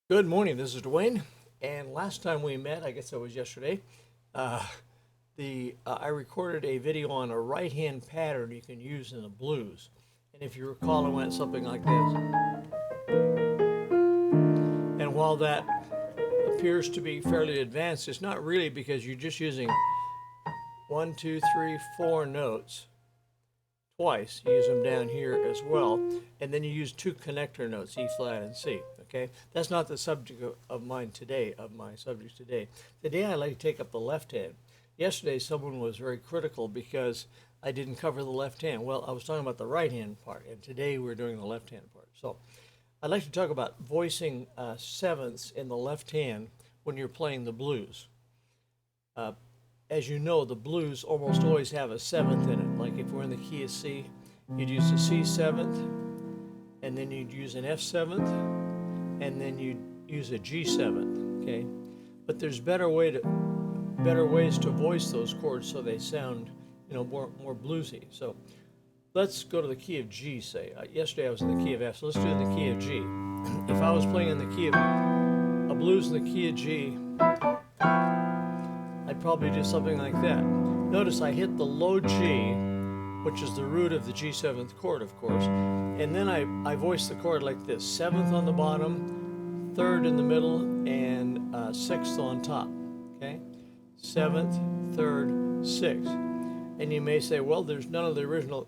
Good morning, this is Dwayne, and last time we met, I guess it was yesterday, uh, I recorded a video on a right-hand pattern you can use in the blues. And if you recall, it went something like this. And while that appears to be fairly advanced, it's not really, because you're just using 1, 2, 3, 4 notes twice. You use them down here as well, and then you use two connector notes, E flat and C. Okay, that's not the subject of mine today. Of my subjects today. Today I like to take up the left hand. Yesterday someone was very critical because I didn't cover the left hand. Well, I was talking about the right hand part, and today we're doing the left hand part. So I'd like to talk about voicing sevenths in the left hand when you're playing the blues. As you know, the blues almost always have a seventh in it. Like if we're in the key of C, you'd use a C seventh, and then you'd use an F seventh, and then you'd use a G seventh. Okay, but there's better ways to voice those chords so they sound, more bluesy. So let's go to the key of G. Say yesterday I was in the key of F, so let's do the key of G. If I was playing in the key of a blues in the key of G, I'd probably do something like that. Notice I hit the low G, which is the root of the G7th chord, of course, and then I voice the chord like this: 7th on the bottom, 3rd in the middle, and 6th on top. Okay, 7th, 3rd, 6th. And you may say, well, there's none of the original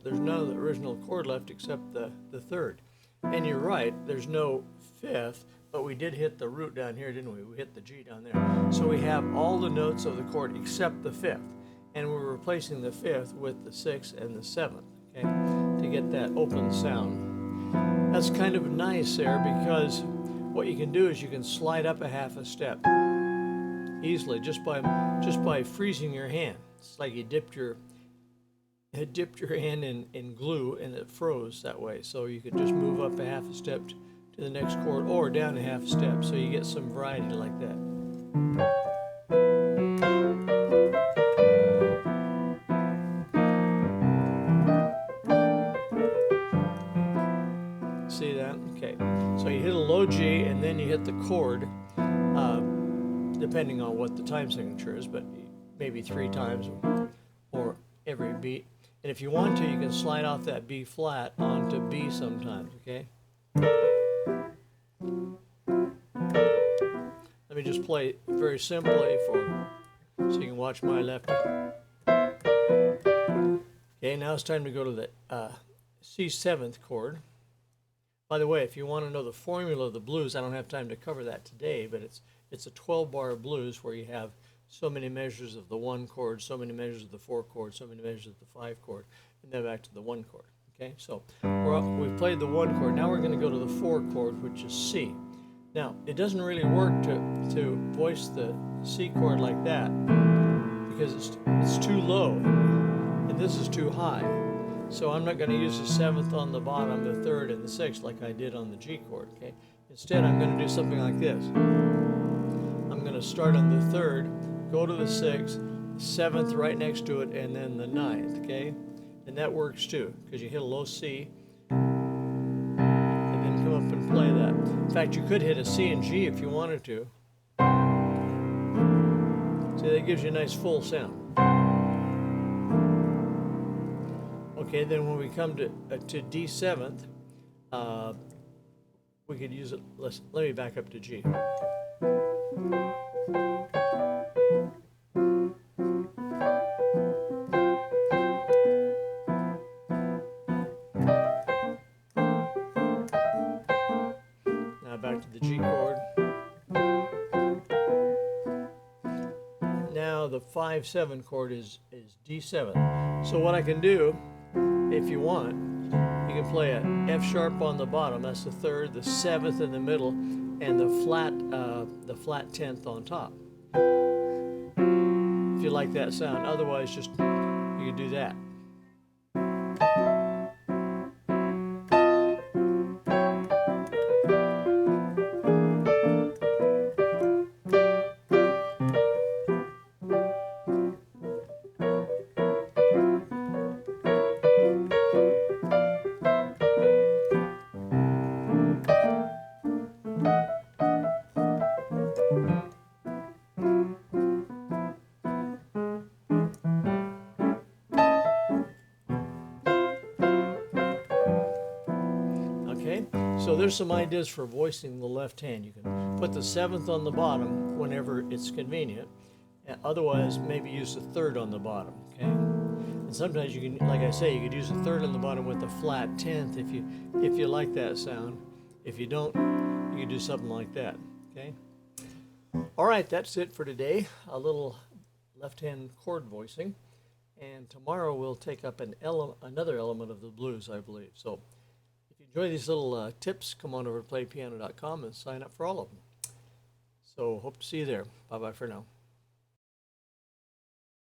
chord left except the 3rd. And you're right, there's no 5th. But we did hit the root down here, didn't we? We hit the G down there. So we have all the notes of the chord except the 5th. And we're replacing the 5th with the 6th and the 7th, okay, to get that open sound. That's kind of nice there, because what you can do is you can slide up a half a step easily just by freezing your hand. It's like you dipped your hand in glue and it froze that way. So you could just move up a half a step to the next chord, or down a half step, so you get some variety like that. See that? Okay. So you hit a low G, and then you hit the chord, depending on what the time signature is, but maybe 3 times or every beat. And if you want to, you can slide off that B flat onto B sometimes, okay? Let me just play very simply so you can watch my left. Okay, now it's time to go to the C7th chord. By the way, if you want to know the formula of the blues, I don't have time to cover that today, but it's a 12-bar blues where you have so many measures of the 1 chord, so many measures of the 4 chord, so many measures of the 5 chord, and then back to the 1 chord. Okay, so we've played the 1 chord. Now we're going to go to the 4 chord, which is C. Now, it doesn't really work to voice the C chord like that, because it's too low, and this is too high. So I'm not going to use the 7th on the bottom, the 3rd, and the 6th like I did on the G chord. Okay. Instead, I'm going to do something like this. I'm going to start on the 3rd, go to the 6th, 7th right next to it, and then the 9th. Okay, and that works too, because you hit a low C, and then come up and play that. In fact, you could hit a C and G if you wanted to. See, that gives you a nice full sound. Okay, then when we come to D7th, we could use it. Let me back up to G. Now back to the G chord. Now the 5-7 chord is D7. So what I can do, if you want, you can play a F sharp on the bottom, that's the 3rd, the 7th in the middle, and the flat 10th on top. If you like that sound. Otherwise, just you could do that. Okay, so there's some ideas for voicing the left hand. You can put the 7th on the bottom whenever it's convenient. Otherwise, maybe use the 3rd on the bottom. Okay, and sometimes you can, like I say, you could use the 3rd on the bottom with a flat 10th if you like that sound. If you don't, you can do something like that. Okay. All right, that's it for today. A little left-hand chord voicing, and tomorrow we'll take up another element of the blues, I believe. So if you enjoy these little tips, come on over to playpiano.com and sign up for all of them. So hope to see you there. Bye-bye for now.